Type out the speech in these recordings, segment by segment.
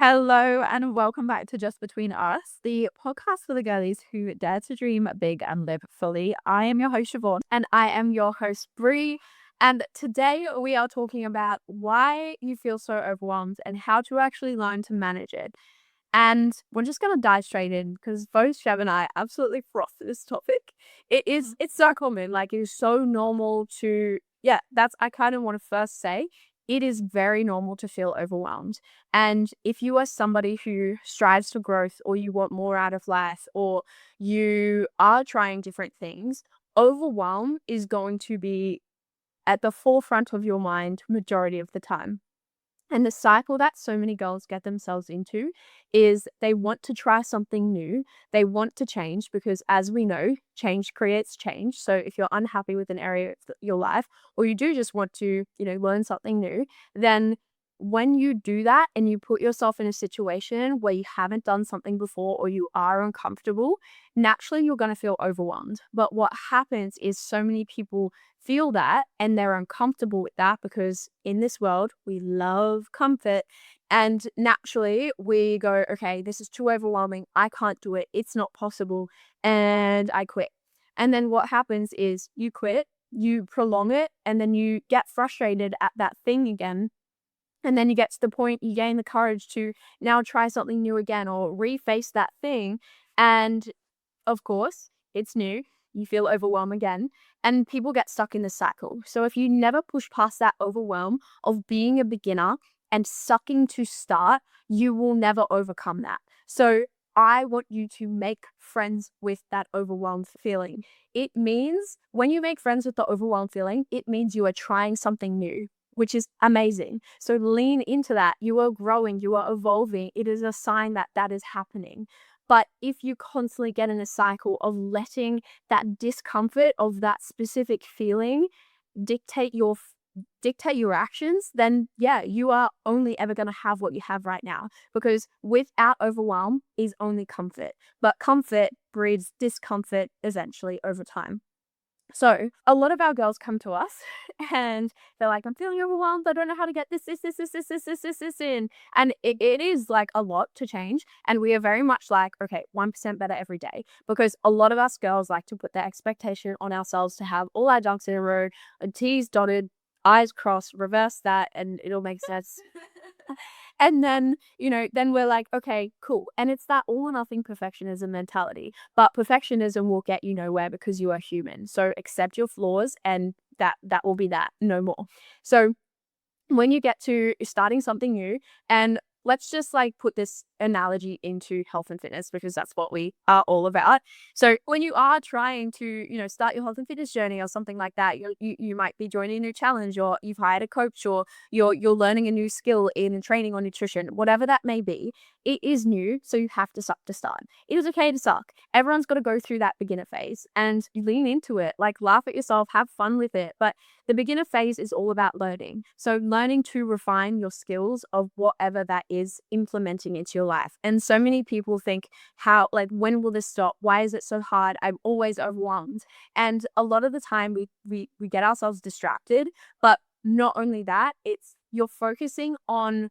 Hello and welcome back to Just Between Us, the podcast for the girlies who dare to dream big and live fully. I am your host, Siobhan, and I am your host, Bree. And today we are talking about why you feel so overwhelmed and how to actually learn to manage it. And we're just gonna dive straight in because both Shab and I absolutely froth this topic. It's so common, like it is so normal to that's I kind of want to first say it is very normal to feel overwhelmed. And if you are somebody who strives for growth or you want more out of life or you are trying different things, overwhelm is going to be at the forefront of your mind majority of the time. And the cycle that so many girls get themselves into is they want to try something new. They want to change because, as we know, change creates change. So if you're unhappy with an area of your life, or you do just want to, learn something new, then when you do that and you put yourself in a situation where you haven't done something before or you are uncomfortable, naturally you're going to feel overwhelmed. But what happens is so many people feel that and they're uncomfortable with that because in this world we love comfort, and naturally we go, okay, this is too overwhelming, I can't do it, it's not possible, and I quit. And then what happens is you quit, you prolong it, and then you get frustrated at that thing again, and then you get to the point you gain the courage to now try something new again or reface that thing, and of course, it's new. You feel overwhelmed again, and people get stuck in the cycle. So if you never push past that overwhelm of being a beginner and sucking to start, you will never overcome that. So I want you to make friends with that overwhelmed feeling. It means when you make friends with the overwhelmed feeling, it means you are trying something new, which is amazing. So lean into that. You are growing, you are evolving. It is a sign that that is happening. But if you constantly get in a cycle of letting that discomfort of that specific feeling dictate your dictate your actions, then yeah, you are only ever going to have what you have right now, because without overwhelm is only comfort. But comfort breeds discomfort eventually over time. So a lot of our girls come to us and they're like, I'm feeling overwhelmed. I don't know how to get this in. And it is like a lot to change. And we are very much like, okay, 1% better every day. Because a lot of us girls like to put the expectation on ourselves to have all our ducks in a row, T's dotted, I's crossed, reverse that, and it'll make sense. And then, then we're like, okay, cool. And it's that all or nothing perfectionism mentality. But perfectionism will get you nowhere because you are human. So accept your flaws and that will be that, no more. So when you get to starting something new, and let's just like put this analogy into health and fitness because that's what we are all about. So when you are trying to, start your health and fitness journey or something like that, you might be joining a new challenge, or you've hired a coach, or you're learning a new skill in training or nutrition, whatever that may be. It is new, so you have to suck to start. It is okay to suck. Everyone's got to go through that beginner phase, and you lean into it, like laugh at yourself, have fun with it. But the beginner phase is all about learning. So learning to refine your skills of whatever that is, implementing into your life. And so many people think, how, like, when will this stop? Why is it so hard? I'm always overwhelmed. And a lot of the time we get ourselves distracted. But not only that, it's you're focusing on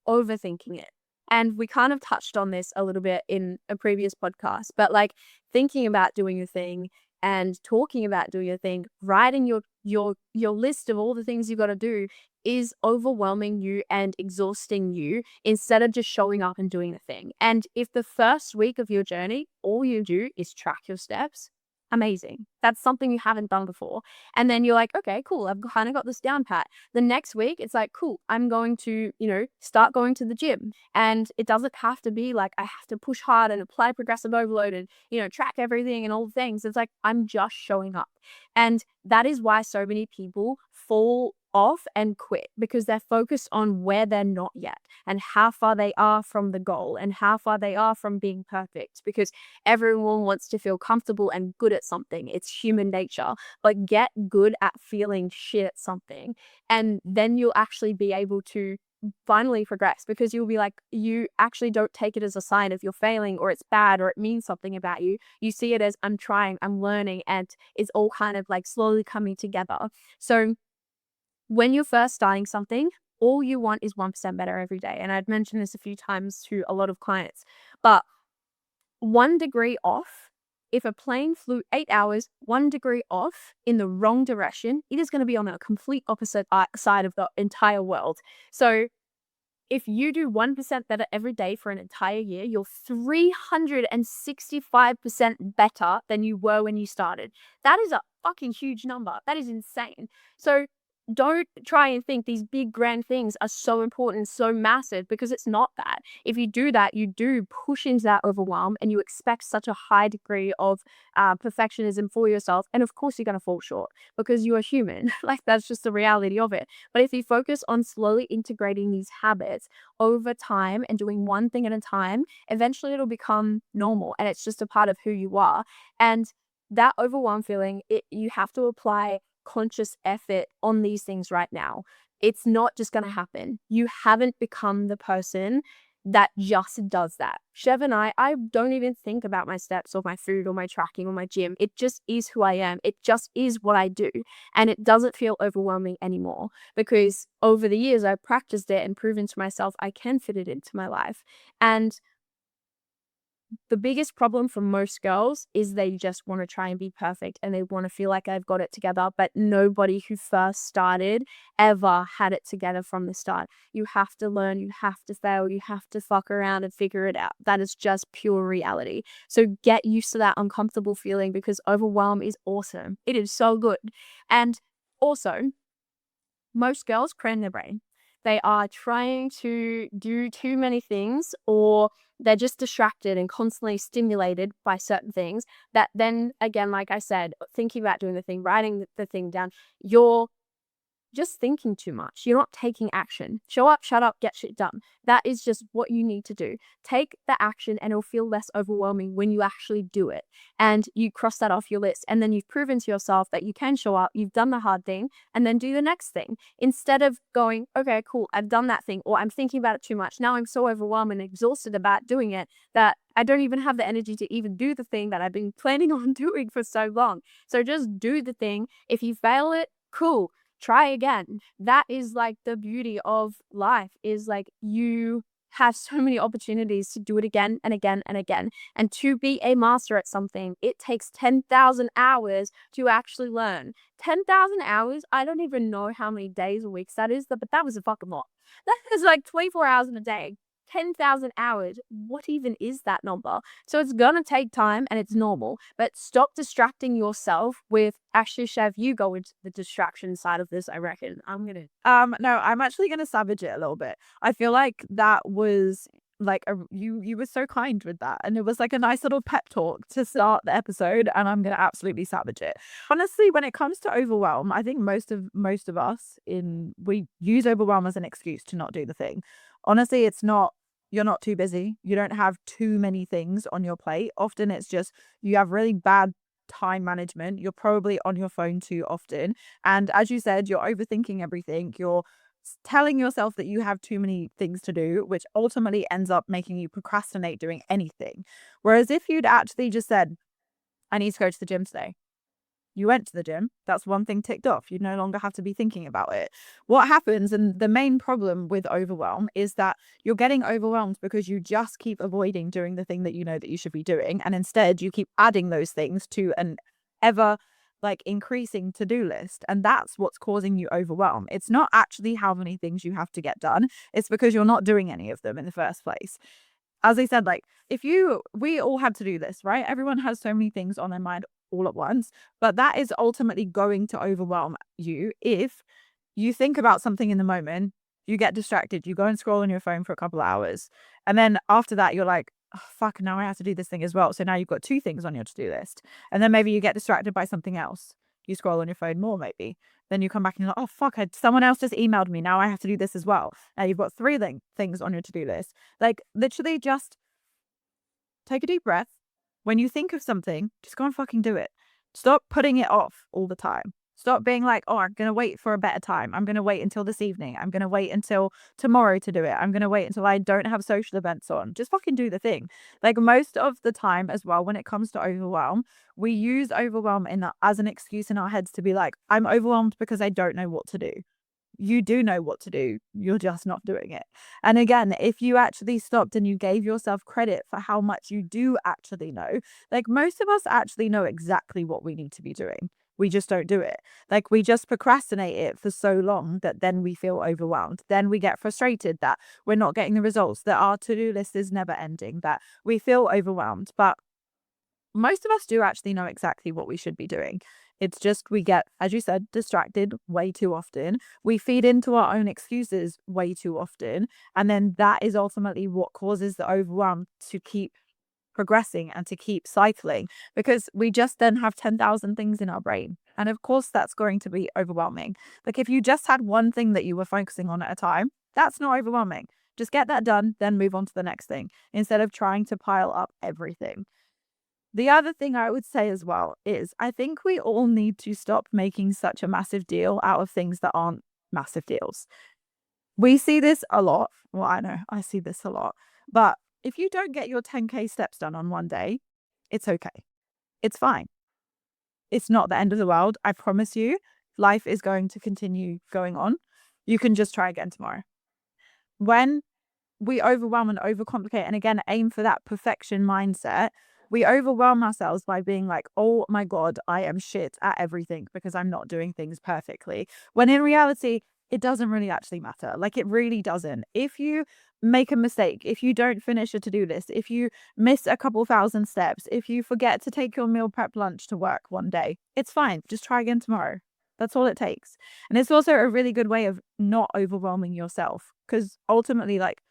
overthinking it. And we kind of touched on this a little bit in a previous podcast, but like thinking about doing a thing and talking about doing a thing, writing your list of all the things you got to do is overwhelming you and exhausting you instead of just showing up and doing the thing. And if the first week of your journey, all you do is track your steps, amazing. That's something you haven't done before. And then you're like, okay, cool. I've kind of got this down pat. The next week, it's like, cool, I'm going to, start going to the gym. And it doesn't have to be like, I have to push hard and apply progressive overload and, track everything and all the things. It's like, I'm just showing up. And that is why so many people fall off and quit, because they're focused on where they're not yet and how far they are from the goal and how far they are from being perfect, because everyone wants to feel comfortable and good at something. It's human nature. But get good at feeling shit at something, and then you'll actually be able to finally progress, because you'll be like, you actually don't take it as a sign of you're failing or it's bad or it means something about you. You see it as I'm trying, I'm learning, and it's all kind of like slowly coming together. So when you're first starting something, all you want is 1% better every day. And I'd mentioned this a few times to a lot of clients, but 1 degree off, if a plane flew 8 hours, 1 degree off in the wrong direction, it is going to be on a complete opposite side of the entire world. So if you do 1% better every day for an entire year, you're 365% better than you were when you started. That is a fucking huge number. That is insane. So don't try and think these big grand things are so important, so massive, because it's not that. If you do that, you do push into that overwhelm and you expect such a high degree of perfectionism for yourself. And of course, you're going to fall short because you are human. Like, that's just the reality of it. But if you focus on slowly integrating these habits over time and doing one thing at a time, eventually it'll become normal and it's just a part of who you are. And that overwhelm feeling, you have to apply conscious effort on these things right now. It's not just going to happen. You haven't become the person that just does that. Chev and I don't even think about my steps or my food or my tracking or my gym. It just is who I am. It just is what I do. And it doesn't feel overwhelming anymore because over the years I've practiced it and proven to myself I can fit it into my life. And the biggest problem for most girls is they just want to try and be perfect and they want to feel like they've got it together, but nobody who first started ever had it together from the start. You have to learn, you have to fail, you have to fuck around and figure it out. That is just pure reality. So get used to that uncomfortable feeling because overwhelm is awesome. It is so good. And also, most girls cram their brain. They are trying to do too many things, or they're just distracted and constantly stimulated by certain things that then, again, like I said, thinking about doing the thing, writing the thing down, you're just thinking too much. You're not taking action. Show up, shut up, get shit done. That is just what you need to do. Take the action and it'll feel less overwhelming when you actually do it. And you cross that off your list. And then you've proven to yourself that you can show up, you've done the hard thing, and then do the next thing. Instead of going, okay, cool, I've done that thing, or I'm thinking about it too much. Now I'm so overwhelmed and exhausted about doing it that I don't even have the energy to even do the thing that I've been planning on doing for so long. So just do the thing. If you fail it, cool, try again. That is like the beauty of life, is like you have so many opportunities to do it again and again and again. And to be a master at something, it takes 10,000 hours to actually learn. 10,000 hours, I don't even know how many days or weeks that is, but that was a fucking lot. That is like 24 hours in a day. 10,000 hours. What even is that number? So it's gonna take time and it's normal, but stop distracting yourself with, actually, Chev, you go into the distraction side of this, I reckon. No, I'm actually gonna savage it a little bit. I feel like that was like you were so kind with that, and it was like a nice little pep talk to start the episode, and I'm gonna absolutely savage it. Honestly, when it comes to overwhelm, I think most of us we use overwhelm as an excuse to not do the thing. Honestly, it's not. You're not too busy. You don't have too many things on your plate. Often it's just you have really bad time management. You're probably on your phone too often. And as you said, you're overthinking everything. You're telling yourself that you have too many things to do, which ultimately ends up making you procrastinate doing anything. Whereas if you'd actually just said, I need to go to the gym today, you went to the gym. That's one thing ticked off. You no longer have to be thinking about it. What happens, and the main problem with overwhelm, is that you're getting overwhelmed because you just keep avoiding doing the thing that you know that you should be doing. And instead, you keep adding those things to an ever like increasing to-do list. And that's what's causing you overwhelm. It's not actually how many things you have to get done. It's because you're not doing any of them in the first place. As I said, like, we all have to do this, right? Everyone has so many things on their mind all at once, but that is ultimately going to overwhelm you if you think about something in the moment, you get distracted, you go and scroll on your phone for a couple of hours. And then after that, you're like, oh, fuck, now I have to do this thing as well. So now you've got two things on your to do list. And then maybe you get distracted by something else. You scroll on your phone more, maybe. Then you come back and you're like, oh, fuck, someone else just emailed me. Now I have to do this as well. Now you've got three things on your to do list. Like, literally just take a deep breath. When you think of something, just go and fucking do it. Stop putting it off all the time. Stop being like, oh, I'm going to wait for a better time. I'm going to wait until this evening. I'm going to wait until tomorrow to do it. I'm going to wait until I don't have social events on. Just fucking do the thing. Like, most of the time as well, when it comes to overwhelm, we use overwhelm as an excuse in our heads to be like, I'm overwhelmed because I don't know what to do. You do know what to do. You're just not doing it. And again, if you actually stopped and you gave yourself credit for how much you do actually know, like most of us actually know exactly what we need to be doing. We just don't do it. Like we just procrastinate it for so long that then we feel overwhelmed. Then we get frustrated that we're not getting the results, that our to do list is never ending, that we feel overwhelmed. But most of us do actually know exactly what we should be doing. It's just we get, as you said, distracted way too often. We feed into our own excuses way too often. And then that is ultimately what causes the overwhelm to keep progressing and to keep cycling because we just then have 10,000 things in our brain. And of course, that's going to be overwhelming. Like if you just had one thing that you were focusing on at a time, that's not overwhelming. Just get that done, then move on to the next thing instead of trying to pile up everything. The other thing I would say as well is I think we all need to stop making such a massive deal out of things that aren't massive deals. We see this a lot. Well, I know I see this a lot. But if you don't get your 10K steps done on one day, it's okay. It's fine. It's not the end of the world. I promise you, life is going to continue going on. You can just try again tomorrow. When we overwhelm and overcomplicate and again aim for that perfection mindset, we overwhelm ourselves by being like, oh my God, I am shit at everything because I'm not doing things perfectly. When in reality, it doesn't really actually matter. Like it really doesn't. If you make a mistake, if you don't finish a to-do list, if you miss a couple thousand steps, if you forget to take your meal prep lunch to work one day, it's fine. Just try again tomorrow. That's all it takes. And it's also a really good way of not overwhelming yourself because ultimately, like,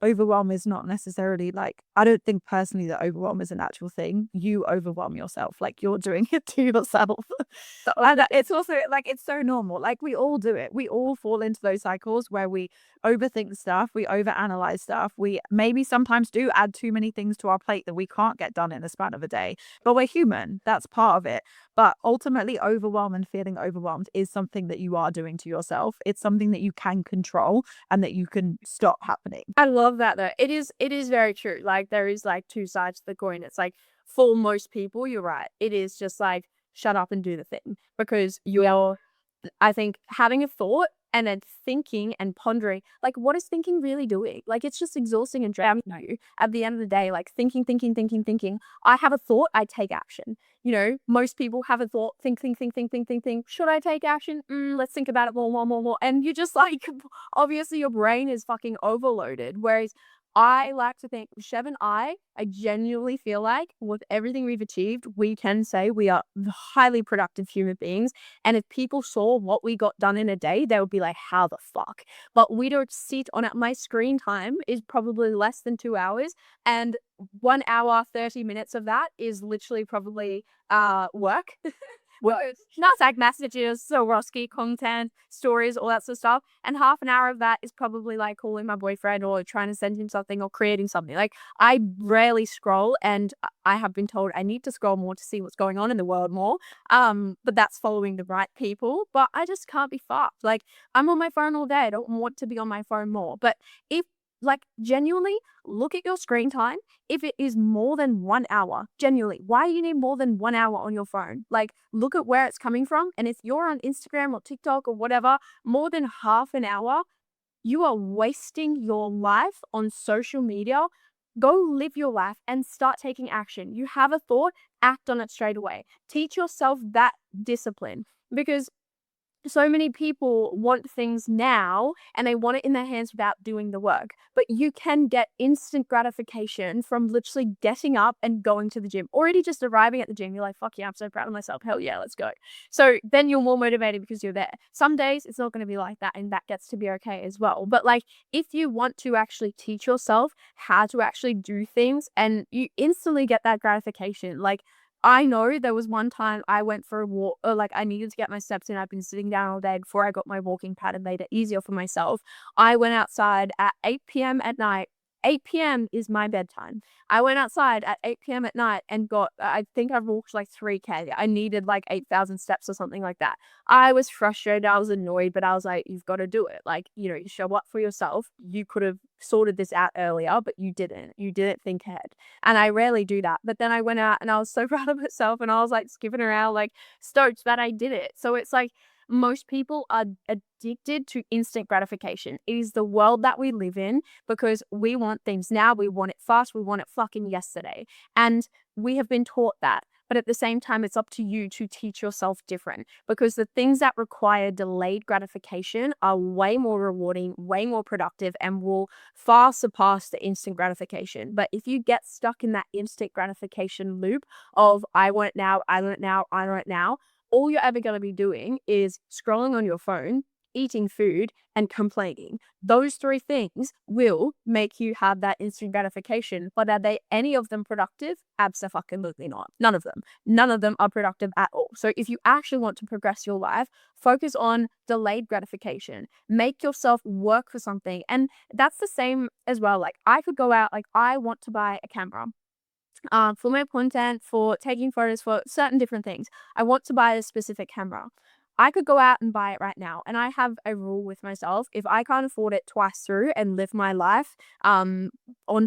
overwhelm is not necessarily like, I don't think personally that overwhelm is an actual thing. You overwhelm yourself, like you're doing it to yourself. And it's also like, it's so normal. Like we all do it. We all fall into those cycles where we overthink stuff, we overanalyze stuff. We maybe sometimes do add too many things to our plate that we can't get done in the span of a day, but we're human. That's part of it. But ultimately, overwhelm and feeling overwhelmed is something that you are doing to yourself. It's something that you can control and that you can stop happening. I love that though. It is very true. Like there is like two sides to the coin. It's like for most people, you're right. It is just like shut up and do the thing because you're I think having a thought and then thinking and pondering, like, what is thinking really doing? Like, it's just exhausting and draining you at the end of the day. Like, thinking, thinking, thinking, thinking. I have a thought, I take action. You know, most people have a thought, think, think, think, think, think, think, think. Should I take action? Let's think about it more, more, more, more. And you just like, obviously, your brain is fucking overloaded. Whereas I like to think, Chev and I genuinely feel like with everything we've achieved, we can say we are highly productive human beings. And if people saw what we got done in a day, they would be like, how the fuck? But we don't sit on it. My screen time is probably less than 2 hours. And 1 hour, 30 minutes of that is literally probably work. Well, not like messages, so Rosky content, stories, all that sort of stuff. And half an hour of that is probably like calling my boyfriend or trying to send him something or creating something. Like I rarely scroll and I have been told I need to scroll more to see what's going on in the world more. But that's following the right people. But I just can't be fucked. Like I'm on my phone all day. I don't want to be on my phone more. But if like genuinely look at your screen time if it is more than 1 hour, genuinely, why do you need more than 1 hour on your phone? Like, look at where it's coming from. And if you're on Instagram or TikTok or whatever, more than half an hour, you are wasting your life on social media. Go live your life and start taking action. You have a thought, act on it straight away. Teach yourself that discipline because so many people want things now and they want it in their hands without doing the work. But you can get instant gratification from literally getting up and going to the gym. Already just arriving at the gym, you're like, fuck yeah, I'm so proud of myself. Hell yeah, let's go. So then you're more motivated because you're there. Some days it's not going to be like that and that gets to be okay as well. But like if you want to actually teach yourself how to actually do things and you instantly get that gratification, like I know there was one time I went for a walk, or like I needed to get my steps in. I've been sitting down all day before I got my walking pad and made it easier for myself. I went outside at 8 p.m. at night. 8 p.m. is my bedtime. I went outside at 8 p.m. at night and got, I think I walked like 3K. I needed like 8,000 steps or something like that. I was frustrated. I was annoyed, but I was like, you've got to do it. Like, you know, you show up for yourself. You could have sorted this out earlier, but you didn't. You didn't think ahead. And I rarely do that. But then I went out and I was so proud of myself and I was like skipping around, like stoked that I did it. So it's like, Most people are addicted to instant gratification. It is the world that we live in because we want things now, we want it fast, we want it fucking yesterday. And we have been taught that. But at the same time, it's up to you to teach yourself different, because the things that require delayed gratification are way more rewarding, way more productive, and will far surpass the instant gratification. But if you get stuck in that instant gratification loop of I want it now, I want it now, I want it now, all you're ever going to be doing is scrolling on your phone, eating food, and complaining. Those three things will make you have that instant gratification. But are they any of them productive? Absolutely not. None of them. None of them are productive at all. So if you actually want to progress your life, focus on delayed gratification. Make yourself work for something. And that's the same as well. Like, I could go out, like, I want to buy a camera for my content, for taking photos, for certain different things. I want to buy a specific camera. I could go out and buy it right now. And I have a rule with myself. If I can't afford it twice through and live my life on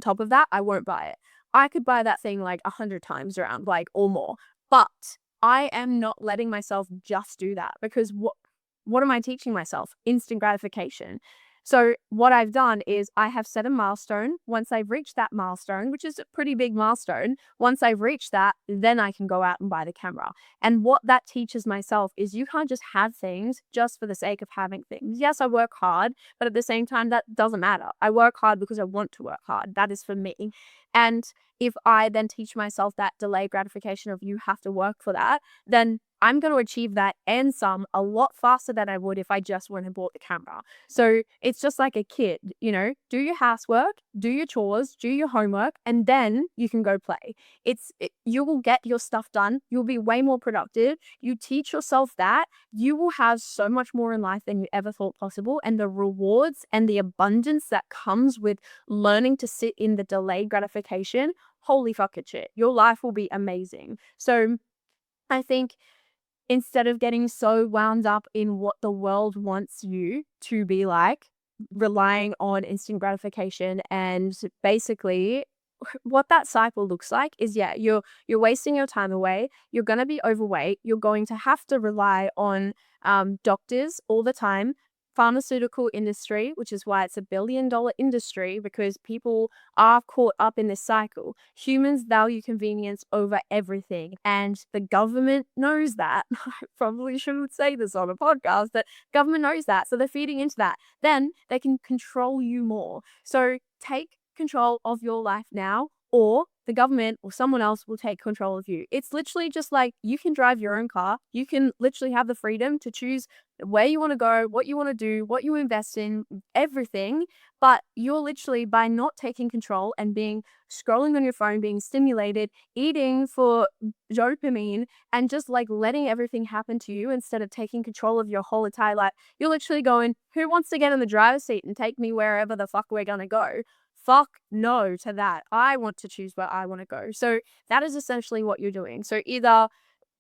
top of that, I won't buy it. I could buy that thing like 100 times around, like, or more. But I am not letting myself just do that, because what am I teaching myself? Instant gratification. So what I've done is I have set a milestone. Once I've reached that milestone, which is a pretty big milestone, once I've reached that, then I can go out and buy the camera. And what that teaches myself is you can't just have things just for the sake of having things. Yes, I work hard, but at the same time, that doesn't matter. I work hard because I want to work hard. That is for me. And if I then teach myself that delayed gratification of you have to work for that, then I'm going to achieve that and some a lot faster than I would if I just went and bought the camera. So it's just like a kid, do your housework, do your chores, do your homework, and then you can go play. You will get your stuff done. You'll be way more productive. You teach yourself that, you will have so much more in life than you ever thought possible. And the rewards and the abundance that comes with learning to sit in the delayed gratification, holy fucking shit, your life will be amazing. So I think instead of getting so wound up in what the world wants you to be like, relying on instant gratification, and basically what that cycle looks like is, yeah, you're wasting your time away. You're going to be overweight. You're going to have to rely on doctors all the time. Pharmaceutical industry, which is why it's $1 billion industry, because people are caught up in this cycle. Humans value convenience over everything, and the government knows that. I probably shouldn't say this on a podcast, but government knows that, so they're feeding into that. Then they can control you more. So take control of your life now, or the government or someone else will take control of you. It's literally just like you can drive your own car. You can literally have the freedom to choose where you want to go, what you want to do, what you invest in, everything. But you're literally, by not taking control and being scrolling on your phone, being stimulated, eating for dopamine, and just like letting everything happen to you instead of taking control of your whole entire life, you're literally going, who wants to get in the driver's seat and take me wherever the fuck we're going to go? Fuck no to that. I want to choose where I want to go. So that is essentially what you're doing. So either,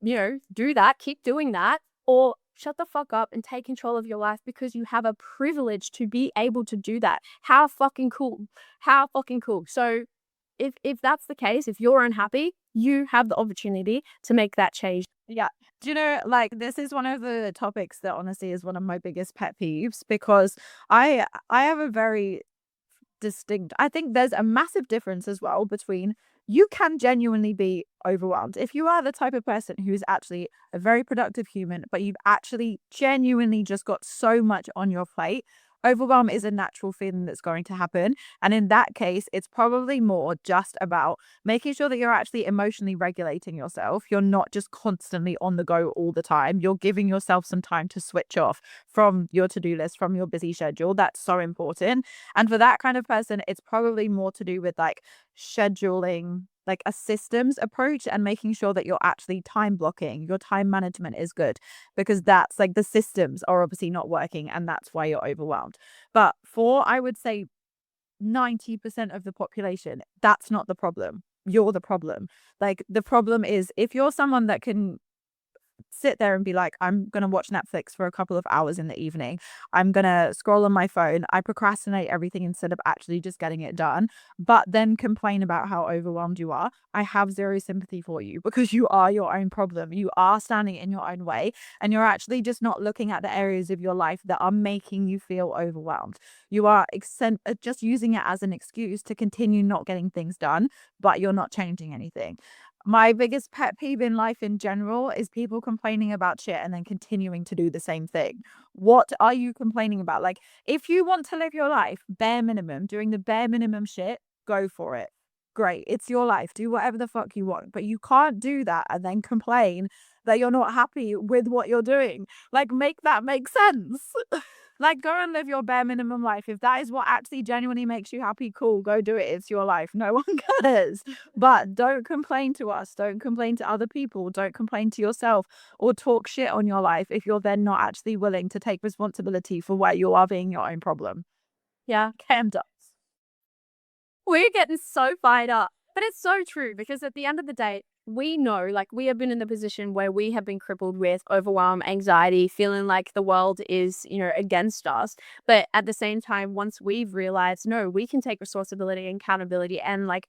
do that, keep doing that, or shut the fuck up and take control of your life, because you have a privilege to be able to do that. How fucking cool. How fucking cool. So if that's the case, if you're unhappy, you have the opportunity to make that change. Yeah. Do you know, like, this is one of the topics that honestly is one of my biggest pet peeves, because I have a very distinct, I think there's a massive difference as well between, you can genuinely be overwhelmed if you are the type of person who's actually a very productive human, but you've actually genuinely just got so much on your plate. Overwhelm is a natural feeling that's going to happen, and in that case it's probably more just about making sure that you're actually emotionally regulating yourself. You're not just constantly on the go all the time. You're giving yourself some time to switch off from your to-do list, from your busy schedule. That's so important. And for that kind of person, it's probably more to do with like scheduling, like a systems approach, and making sure that you're actually time blocking, your time management is good, because that's like the systems are obviously not working, and that's why you're overwhelmed. But for, I would say, 90% of the population, that's not the problem. You're the problem. Like, the problem is if you're someone that can sit there and be like, I'm going to watch Netflix for a couple of hours in the evening. I'm going to scroll on my phone. I procrastinate everything instead of actually just getting it done, but then complain about how overwhelmed you are. I have zero sympathy for you because you are your own problem. You are standing in your own way, and you're actually just not looking at the areas of your life that are making you feel overwhelmed. You are just using it as an excuse to continue not getting things done, but you're not changing anything. My biggest pet peeve in life in general is people complaining about shit and then continuing to do the same thing. What are you complaining about? Like, if you want to live your life bare minimum, doing the bare minimum shit, go for it. Great. It's your life. Do whatever the fuck you want. But you can't do that and then complain that you're not happy with what you're doing. Like, make that make sense. Like, go and live your bare minimum life. If that is what actually genuinely makes you happy, cool, go do it. It's your life. No one cares. But don't complain to us. Don't complain to other people. Don't complain to yourself or talk shit on your life if you're then not actually willing to take responsibility for where you are being your own problem. Yeah. Cam does. We're getting so fired up. But it's so true because at the end of the day, we know, like, we have been in the position where we have been crippled with overwhelm, anxiety, feeling like the world is, against us. But at the same time, once we've realized, no, we can take responsibility and accountability and like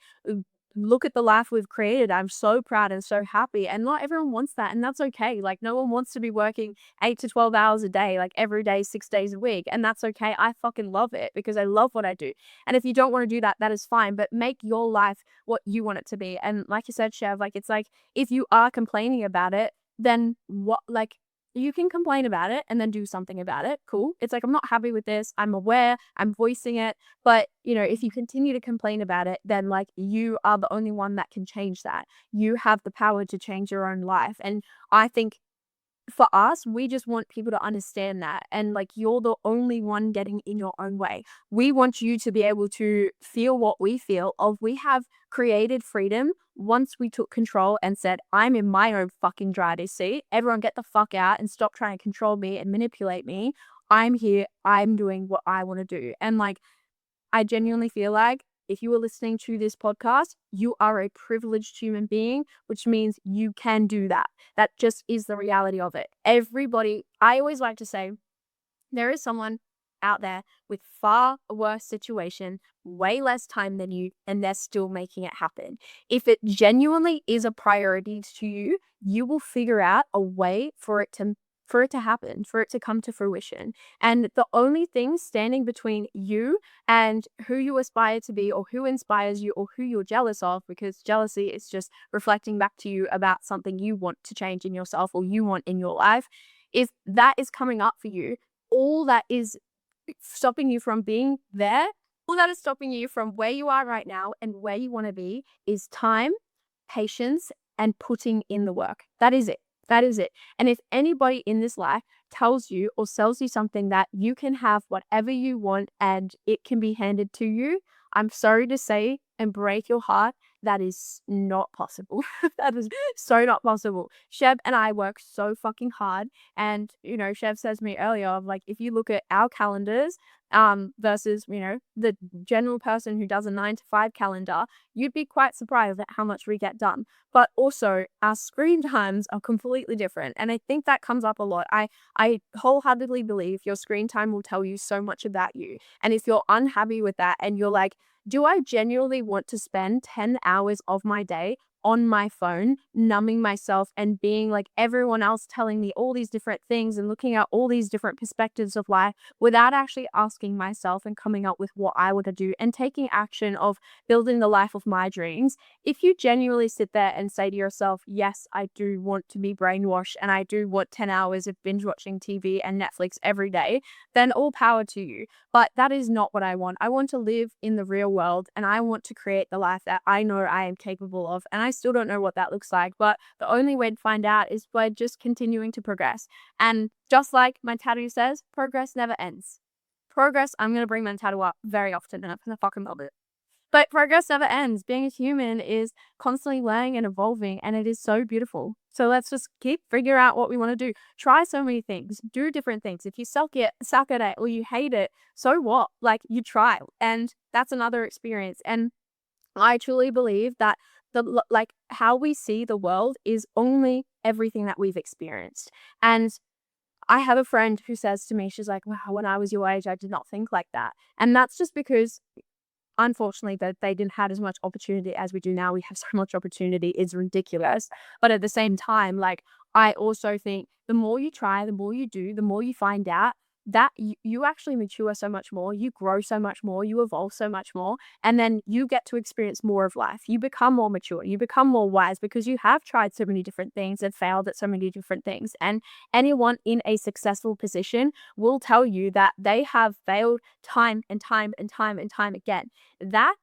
look at the life we've created. I'm so proud and so happy. And not everyone wants that. And that's okay. Like, no one wants to be working 8 to 12 hours a day, like every day, 6 days a week. And that's okay. I fucking love it because I love what I do. And if you don't want to do that, that is fine. But make your life what you want it to be. And like you said, Chev, like, it's like, if you are complaining about it, then what, like, you can complain about it and then do something about it. Cool. It's like, I'm not happy with this. I'm aware. I'm voicing it. But, if you continue to complain about it, then like, you are the only one that can change that. You have the power to change your own life. And I think for us, we just want people to understand that. And like, you're the only one getting in your own way. We want you to be able to feel what we feel of we have created freedom once we took control and said, I'm in my own fucking driver's seat. Everyone get the fuck out and stop trying to control me and manipulate me. I'm here. I'm doing what I want to do. And like, I genuinely feel like if you are listening to this podcast, you are a privileged human being, which means you can do that. That just is the reality of it. Everybody, I always like to say, there is someone out there with far worse situation, way less time than you, and they're still making it happen. If it genuinely is a priority to you, you will figure out a way for it to happen, for it to come to fruition. And the only thing standing between you and who you aspire to be or who inspires you or who you're jealous of, because jealousy is just reflecting back to you about something you want to change in yourself or you want in your life, if that is coming up for you, all that is stopping you from being there, all that is stopping you from where you are right now and where you want to be is time, patience, and putting in the work. That is it. That is it. And if anybody in this life tells you or sells you something that you can have whatever you want and it can be handed to you, I'm sorry to say and break your heart, that is not possible. That is so not possible. Sheb and I work so fucking hard. And, Sheb says to me earlier, of like, if you look at our calendars, versus, the general person who does a 9 to 5 calendar, you'd be quite surprised at how much we get done. But also our screen times are completely different. And I think that comes up a lot. I wholeheartedly believe your screen time will tell you so much about you. And if you're unhappy with that and you're like, do I genuinely want to spend 10 hours of my day on my phone, numbing myself and being like everyone else telling me all these different things and looking at all these different perspectives of life without actually asking myself and coming up with what I want to do and taking action of building the life of my dreams? If you genuinely sit there and say to yourself, yes, I do want to be brainwashed and I do want 10 hours of binge watching TV and Netflix every day, then all power to you. But that is not what I want. I want to live in the real world and I want to create the life that I know I am capable of. And I still don't know what that looks like, but the only way to find out is by just continuing to progress. And just like my tattoo says, progress never ends. Progress, I'm going to bring my tattoo up very often and I fucking love it. But progress never ends. Being a human is constantly learning and evolving, and it is so beautiful. So let's just figure out what we want to do. Try so many things. Do different things. If you suck at it or you hate it, so what? Like, you try, and that's another experience. And I truly believe that like how we see the world is only everything that we've experienced. And I have a friend who says to me, she's like, wow, when I was your age, I did not think like that. And that's just because unfortunately that they didn't have as much opportunity as we do now. We have so much opportunity, it's ridiculous. But at the same time, like, I also think the more you try, the more you do, the more you find out, that you actually mature so much more, you grow so much more, you evolve so much more, and then you get to experience more of life. You become more mature, you become more wise because you have tried so many different things and failed at so many different things. And anyone in a successful position will tell you that they have failed time and time and time and time again. That,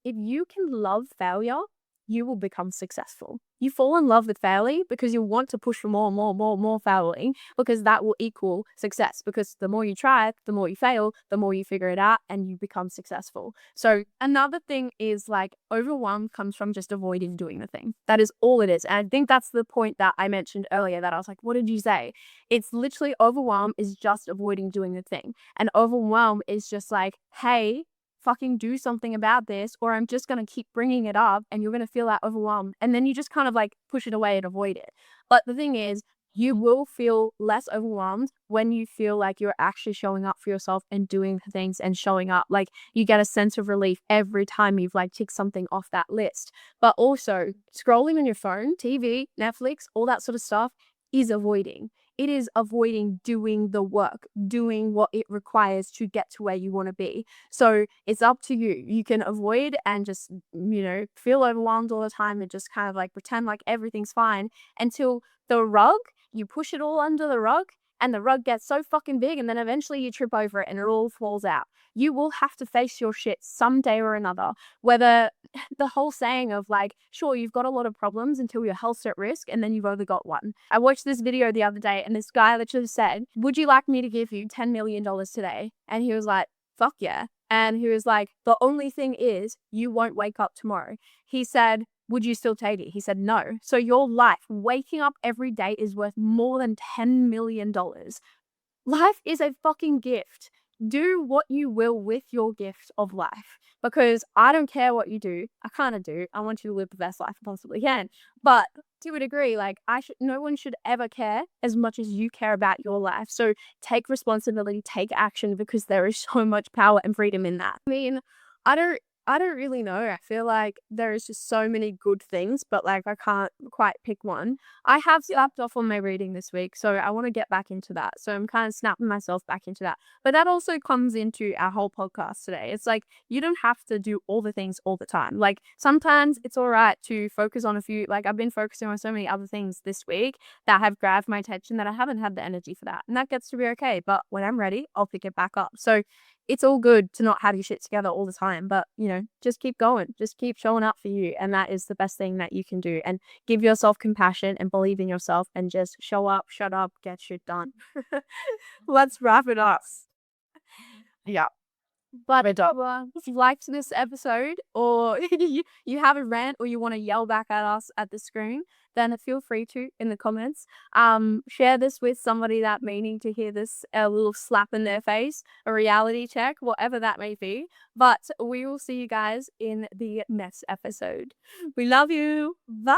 if you can love failure, you will become successful. You fall in love with failing because you want to push for more failing, because that will equal success. Because the more you try, the more you fail, the more you figure it out and you become successful. So another thing is, like, overwhelm comes from just avoiding doing the thing. That is all it is. And I think that's the point that I mentioned earlier, that I was like, what did you say? It's literally, overwhelm is just avoiding doing the thing. And overwhelm is just like, hey, fucking do something about this, or I'm just going to keep bringing it up and you're going to feel that overwhelmed. And then you just kind of like push it away and avoid it. But the thing is, you will feel less overwhelmed when you feel like you're actually showing up for yourself and doing things and showing up. Like, you get a sense of relief every time you've like ticked something off that list. But also, scrolling on your phone, TV, Netflix, all that sort of stuff is avoiding. It is avoiding doing the work, doing what it requires to get to where you want to be. So it's up to you. You can avoid and just, feel overwhelmed all the time and just kind of like pretend like everything's fine until the rug, you push it all under the rug and the rug gets so fucking big, and then eventually you trip over it and it all falls out. You will have to face your shit someday or another, whether the whole saying of like, sure, you've got a lot of problems until your health's at risk and then you've only got one. I watched this video the other day and this guy literally said, would you like me to give you $10 million today? And he was like, fuck yeah. And he was like, the only thing is you won't wake up tomorrow. He said, would you still take it? He said, no. So your life, waking up every day, is worth more than $10 million. Life is a fucking gift. Do what you will with your gift of life, because I don't care what you do. I kind of do. I want you to live the best life I possibly can. But to a degree, like, no one should ever care as much as you care about your life. So take responsibility, take action, because there is so much power and freedom in that. I mean, I don't I don't really know. I feel like there is just so many good things, but like I can't quite pick one. I have slapped off on my reading this week, so I want to get back into that. So I'm kind of snapping myself back into that. But that also comes into our whole podcast today. It's like, you don't have to do all the things all the time. Like, sometimes it's all right to focus on a few. Like, I've been focusing on so many other things this week that have grabbed my attention that I haven't had the energy for that. And that gets to be okay. But when I'm ready, I'll pick it back up. So it's all good to not have your shit together all the time, but just keep going, just keep showing up for you. And that is the best thing that you can do. And give yourself compassion and believe in yourself and just show up, shut up, get shit done. Let's wrap it up. Yeah. But We're done. if you liked this episode, or you have a rant, or you want to yell back at us at the screen, then feel free to in the comments. Share this with somebody that may need to hear this, a little slap in their face, a reality check, whatever that may be. But we will see you guys in the next episode. We love you. Bye.